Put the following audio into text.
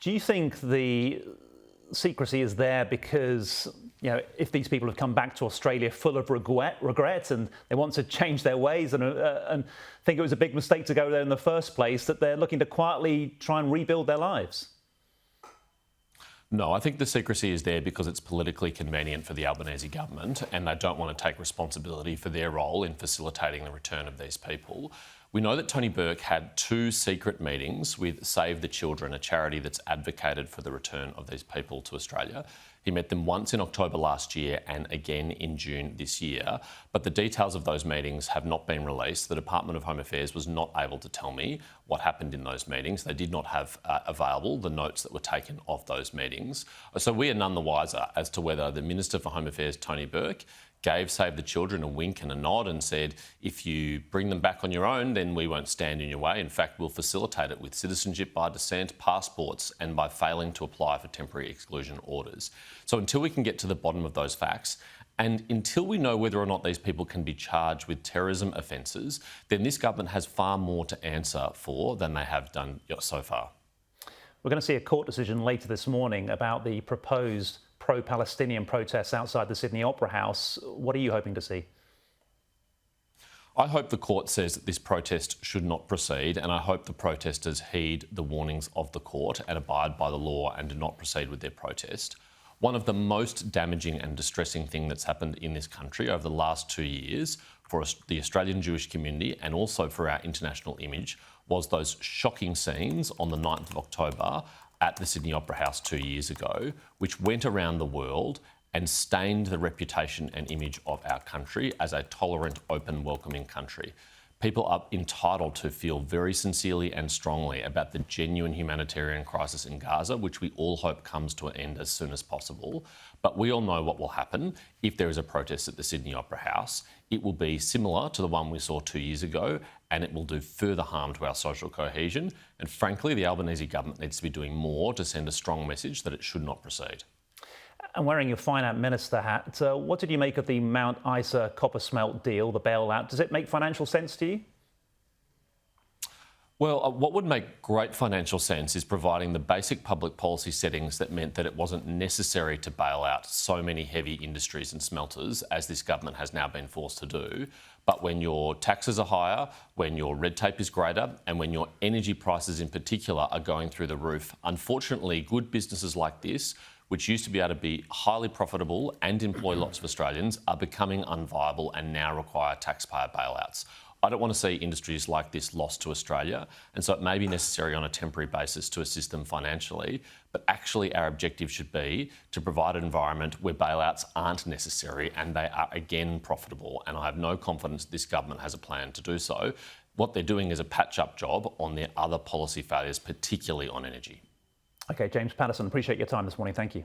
Do you think the secrecy is there because, if these people have come back to Australia full of regret and they want to change their ways and think it was a big mistake to go there in the first place, that they're looking to quietly try and rebuild their lives? No, I think the secrecy is there because it's politically convenient for the Albanese government and they don't want to take responsibility for their role in facilitating the return of these people. We know that Tony Burke had 2 secret meetings with Save the Children, a charity that's advocated for the return of these people to Australia. He met them once in October last year and again in June this year, but the details of those meetings have not been released. The Department of Home Affairs was not able to tell me what happened in those meetings. They did not have available the notes that were taken of those meetings. So we are none the wiser as to whether the Minister for Home Affairs, Tony Burke, gave Save the Children a wink and a nod and said, if you bring them back on your own, then we won't stand in your way. In fact, we'll facilitate it with citizenship by descent, passports, and by failing to apply for temporary exclusion orders. So until we can get to the bottom of those facts, and until we know whether or not these people can be charged with terrorism offences, then this government has far more to answer for than they have done so far. We're going to see a court decision later this morning about the proposed pro-Palestinian protests outside the Sydney Opera House. What are you hoping to see? I hope the court says that this protest should not proceed, and I hope the protesters heed the warnings of the court and abide by the law and do not proceed with their protest. One of the most damaging and distressing things that's happened in this country over the last 2 years for the Australian Jewish community and also for our international image was those shocking scenes on the 9th of October at the Sydney Opera House 2 years ago, which went around the world and stained the reputation and image of our country as a tolerant, open, welcoming country. People are entitled to feel very sincerely and strongly about the genuine humanitarian crisis in Gaza, which we all hope comes to an end as soon as possible. But we all know what will happen if there is a protest at the Sydney Opera House. It will be similar to the one we saw 2 years ago, and it will do further harm to our social cohesion. And frankly, the Albanese government needs to be doing more to send a strong message that it should not proceed. And wearing your finance minister hat, what did you make of the Mount Isa copper smelt deal, the bailout? Does it make financial sense to you? Well, what would make great financial sense is providing the basic public policy settings that meant that it wasn't necessary to bail out so many heavy industries and smelters as this government has now been forced to do. But when your taxes are higher, when your red tape is greater, and when your energy prices in particular are going through the roof, unfortunately, good businesses like this, which used to be able to be highly profitable and employ lots of Australians, are becoming unviable and now require taxpayer bailouts. I don't want to see industries like this lost to Australia, and so it may be necessary on a temporary basis to assist them financially, but actually our objective should be to provide an environment where bailouts aren't necessary and they are again profitable, and I have no confidence this government has a plan to do so. What they're doing is a patch-up job on their other policy failures, particularly on energy. OK, James Paterson, appreciate your time this morning. Thank you.